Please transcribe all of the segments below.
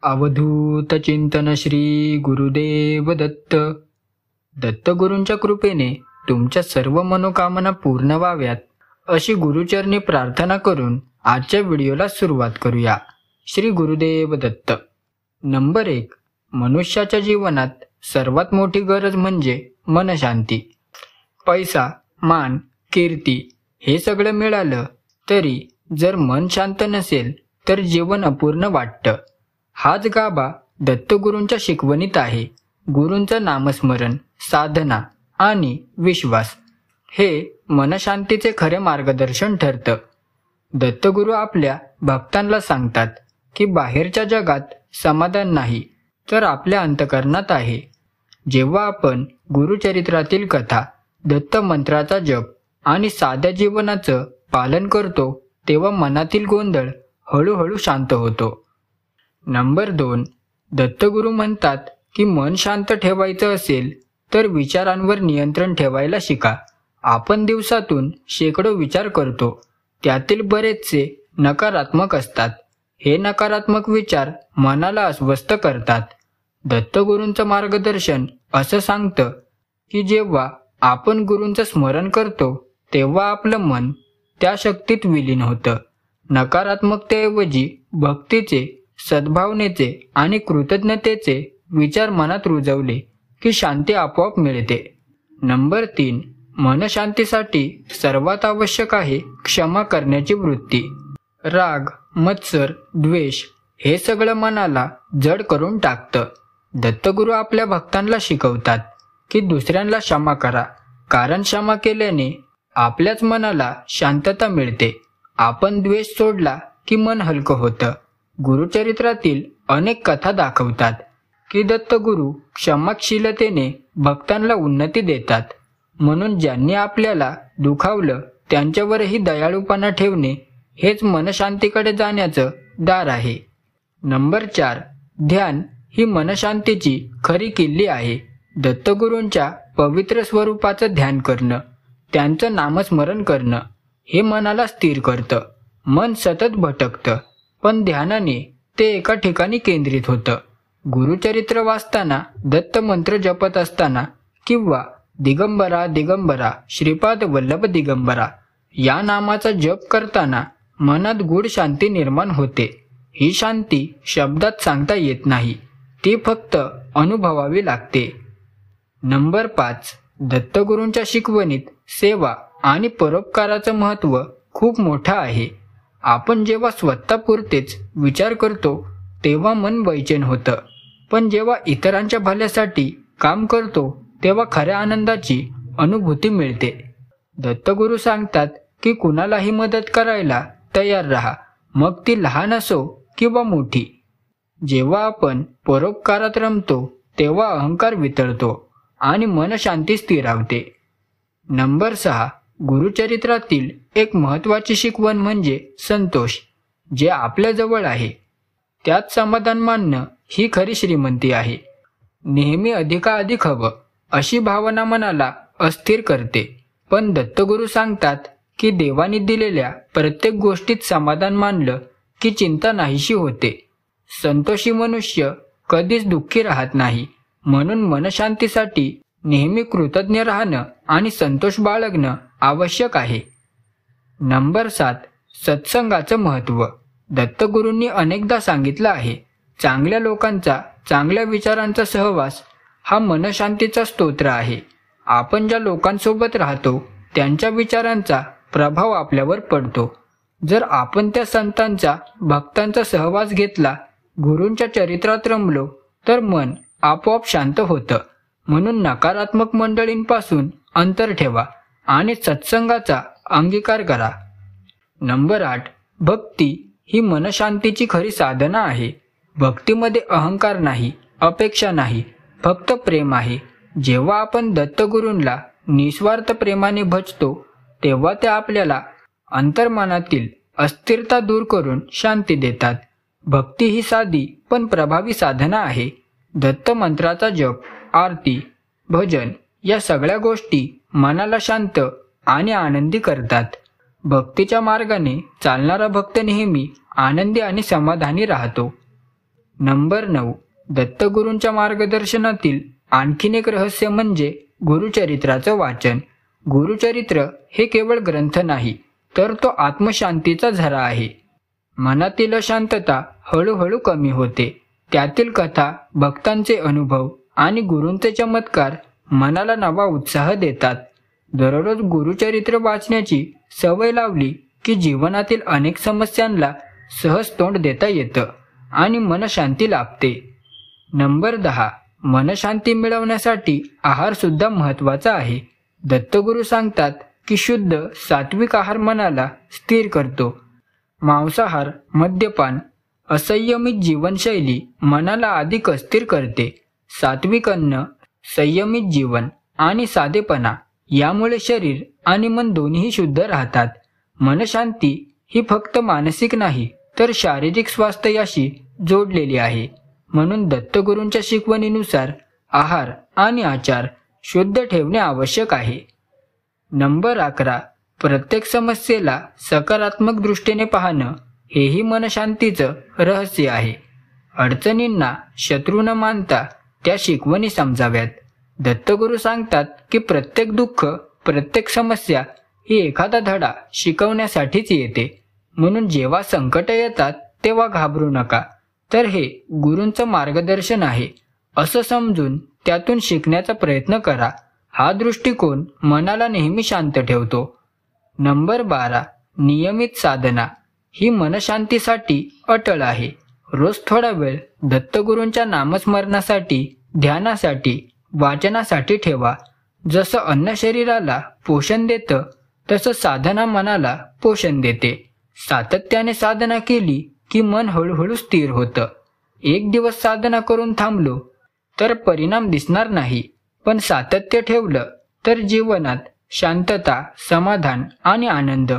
अवधूत चिंतन श्री गुरुदेव दत्त. दत्तगुरूंच्या कृपेने तुमच्या सर्व मनोकामना पूर्ण व्हाव्यात अशी गुरुचरणी प्रार्थना करून आजच्या व्हिडिओला सुरुवात करूया. श्री गुरुदेव दत्त. नंबर 1. मनुष्याच्या जीवनात सर्वात मोठी गरज म्हणजे मनशांती. पैसा, मान, कीर्ती हे सगळं मिळालं तरी जर मन शांत नसेल तर जीवन अपूर्ण वाटतं. हाच गाभा दत्तगुरूंच्या शिकवणीत आहे. गुरूंचं नामस्मरण, साधना आणि विश्वास हे मनशांतीचे खरे मार्गदर्शन ठरतं. दत्तगुरू आपल्या भक्तांना सांगतात की बाहेरच्या जगात समाधान नाही तर आपल्या अंतःकरणात आहे. जेव्हा आपण गुरुचरित्रातील कथा, दत्त मंत्राचा जप आणि साध्या जीवनाचं पालन करतो तेव्हा मनातील गोंधळ हळूहळू शांत होतो. नंबर 2. दत्तगुरू म्हणतात की मन शांत ठेवायचं असेल तर विचारांवर नियंत्रण ठेवायला शिका. आपण दिवसातून शेकडो विचार करतो, त्यातील बरेचसे नकारात्मक असतात. हे नकारात्मक विचार मनाला अस्वस्थ करतात. दत्तगुरूंचं मार्गदर्शन असं सांगतं की जेव्हा आपण गुरूंचं स्मरण करतो तेव्हा आपलं मन त्या शक्तीत विलीन होतं. नकारात्मकतेऐवजी भक्तीचे, सद्भावनेचे आणि कृतज्ञतेचे विचार मनात रुजवले की शांती आपोआप मिळते. नंबर 3. मनशांतीसाठी सर्वात आवश्यक आहे क्षमा करण्याची वृत्ती. राग, मत्सर, द्वेष हे सगळं मनाला जड करून टाकतं. दत्तगुरू आपल्या भक्तांना शिकवतात की दुसऱ्यांना क्षमा करा, कारण क्षमा केल्याने आपल्याच मनाला शांतता मिळते. आपण द्वेष सोडला की मन हलकं होतं. गुरुचरित्रातील अनेक कथा दाखवतात की दत्तगुरू क्षमाशीलतेने भक्तांना उन्नती देतात. म्हणून ज्यांनी आपल्याला दुखावलं त्यांच्यावरही दयाळूपणा ठेवणे हेच मनशांतीकडे जाण्याचं दार आहे. नंबर 4. ध्यान ही मनशांतीची खरी किल्ली आहे. दत्तगुरूंच्या पवित्र स्वरूपाचं ध्यान करणं, त्यांचं नामस्मरण करणं हे मनाला स्थिर करतं. मन सतत भटकतं पण ध्यानाने ते एका ठिकाणी केंद्रित होतं. गुरुचरित्र वाचताना, दत्त मंत्र जपत असताना किंवा दिगंबरा दिगंबरा श्रीपाद वल्लभ दिगंबरा या नामाचा जप करताना मनात गूढ शांती निर्माण होते. ही शांती शब्दात सांगता येत नाही, ती फक्त अनुभवावी लागते. नंबर 5. दत्तगुरूंच्या शिकवणीत सेवा आणि परोपकाराचं महत्त्व खूप मोठं आहे. आपण जेव्हा स्वतःपुरतेच विचार करतो तेव्हा मन बैचेन होतं, पण जेव्हा इतरांच्या भल्यासाठी काम करतो तेव्हा खऱ्या आनंदाची अनुभूती मिळते. दत्तगुरू सांगतात की कुणालाही मदत करायला तयार राहा, मग ती लहान असो किंवा मोठी. जेव्हा आपण परोपकारात रमतो तेव्हा अहंकार वितळतो आणि मनशांती स्थिरावते. नंबर 6. गुरुचरित्रातील एक महत्त्वाची शिकवण म्हणजे संतोष. जे आपल्या जवळ आहे त्यात समाधान मानणं ही खरी श्रीमंती आहे. नेहमी अधिकाधिक हवं अशी भावना मनाला अस्थिर करते, पण दत्तगुरू सांगतात की देवाने दिलेल्या प्रत्येक गोष्टीत समाधान मानलं की चिंता नाहीशी होते. संतोषी मनुष्य कधीच दुःखी राहत नाही. म्हणून मनशांतीसाठी नेहमी कृतज्ञ राहणं आणि संतोष बाळगणं आवश्यक आहे. नंबर 7. सत्संगाचं महत्त्व. दत्तगुरूंनी अनेकदा सांगितलं आहे, चांगल्या लोकांचा, चांगल्या विचारांचा सहवास हा मनशांतीचा स्तोत्र आहे. आपण ज्या लोकांसोबत राहतो त्यांच्या विचारांचा प्रभाव आपल्यावर पडतो. जर आपण त्या संतांचा, भक्तांचा सहवास घेतला, गुरूंच्या चरित्रात रमलो तर मन आपोआप शांत होतं. म्हणून नकारात्मक मंडळींपासून अंतर ठेवा आणि सत्संगाचा अंगीकार करा. नंबर 8. भक्ती ही मनशांतीची खरी साधना आहे. भक्तीमध्ये अहंकार नाही, अपेक्षा नाही, फक्त प्रेम आहे. जेव्हा आपण दत्तगुरूंना निस्वार्थ प्रेमाने भजतो तेव्हा ते आपल्याला अंतर्मनातील अस्थिरता दूर करून शांती देतात. भक्ती ही साधी पण प्रभावी साधना आहे. दत्त मंत्राचा जप, आरती, भजन या सगळ्या गोष्टी मनाला शांत आणि आनंदी करतात. भक्तीच्या मार्गाने चालणारा भक्त नेहमी आनंदी आणि समाधानी राहतो. नंबर 9. दत्तगुरूंच्या मार्गदर्शनातील आणखीन एक रहस्य म्हणजे गुरुचरित्राचं वाचन. गुरुचरित्र हे केवळ ग्रंथ नाही, तर तो आत्मशांतीचा झरा आहे. मनातील अशांतता हळूहळू कमी होते. त्यातील कथा, भक्तांचे अनुभव आणि गुरूंचे चमत्कार मनाला नवा उत्साह देतात. दररोज गुरुचरित्र वाचण्याची सवय लावली की जीवनातील अनेक समस्यांना सहज तोंड देता येतं आणि मनशांती लाभते. नंबर 10. मनशांती मिळवण्यासाठी आहार सुद्धा महत्त्वाचा आहे. दत्तगुरू सांगतात की शुद्ध सात्विक आहार मनाला स्थिर करतो. मांसाहार, मद्यपान, असंयमित जीवनशैली मनाला अधिक अस्थिर करते. सात्विक अन्न, संयमित जीवन आणि साधेपणा यामुळे शरीर आणि मन दोन्ही शुद्ध राहतात. मनशांती ही फक्त मानसिक नाही, तर शारीरिक स्वास्थ्याशी जोडलेली आहे. म्हणून दत्तगुरूंच्या शिकवणीनुसार आहार आणि आचार शुद्ध ठेवणे आवश्यक आहे. नंबर 11. प्रत्येक समस्येला सकारात्मक दृष्टीने पाहणं हेही मनशांतीचं रहस्य आहे. अडचणींना शत्रू न मानता त्या शिकवणी समजाव्यात. दत्तगुरू सांगतात की प्रत्येक दुःख, प्रत्येक समस्या ही एखादा धडा शिकवण्यासाठीच येते. म्हणून जेव्हा संकट येतात तेव्हा घाबरू नका, तर हे गुरूंचं मार्गदर्शन आहे असं समजून त्यातून शिकण्याचा प्रयत्न करा. हा दृष्टिकोन मनाला नेहमी शांत ठेवतो. नंबर 12. नियमित साधना ही मनशांतीसाठी अटळ आहे. रोज थोडा वेळ दत्तगुरूंच्या नामस्मरणासाठी, ध्यानासाठी, वाचनासाठी ठेवा. जसं अन्न शरीराला पोषण देतं, तसं साधना मनाला पोषण देते. सातत्याने साधना केली की मन हळूहळू स्थिर होतं. एक दिवस साधना करून थांबलो तर परिणाम दिसणार नाही, पण सातत्य ठेवलं तर जीवनात शांतता, समाधान आणि आनंद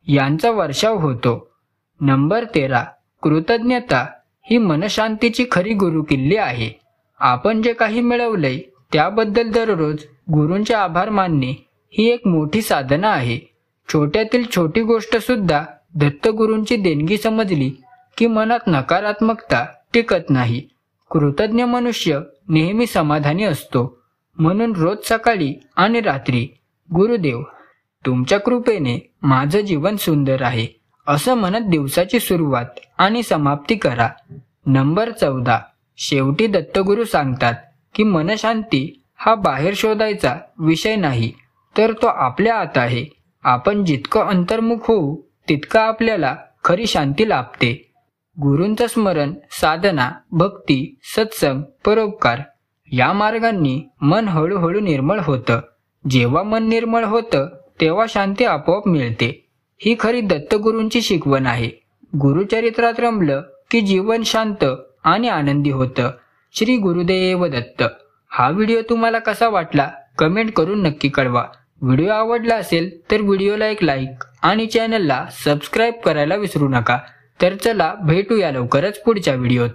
यांचा वर्षाव होतो. नंबर 13. कृतज्ञता ही मनशांतीची खरी गुरुकिल्ली आहे. आपण जे काही मिळवलंय त्याबद्दल दररोज गुरूंचे आभार मानणे ही एक मोठी साधना आहे. छोट्यातील छोटी गोष्ट सुद्धा दत्तगुरूंची देणगी समजली की मनात नकारात्मकता टिकत नाही. कृतज्ञ मनुष्य नेहमी समाधानी असतो. म्हणून रोज सकाळी आणि रात्री गुरुदेव, तुमच्या कृपेने माझं जीवन सुंदर आहे असं म्हणत दिवसाची सुरुवात आणि समाप्ती करा. नंबर 14. शेवटी दत्तगुरू सांगतात की मनशांती हा बाहेर शोधायचा विषय नाही, तर तो आपल्या आत आहे. आपण जितकं अंतर्मुख होऊ तितकं आपल्याला खरी शांती लाभते. गुरूंचं स्मरण, साधना, भक्ती, सत्संग, परोपकार या मार्गांनी मन हळूहळू निर्मळ होतं. जेव्हा मन निर्मळ होतं तेव्हा शांती आपोआप मिळते. ही खरी दत्तगुरूंची शिकवण आहे. गुरुचरित्रात रमलं की जीवन शांत आणि आनंदी होतं. श्री गुरुदेव दत्त. हा व्हिडिओ तुम्हाला कसा वाटला कमेंट करून नक्की कळवा. व्हिडिओ आवडला असेल तर व्हिडिओला एक लाईक आणि चॅनलला सबस्क्राईब करायला विसरू नका. तर चला भेटूया लवकरच पुढच्या व्हिडिओत.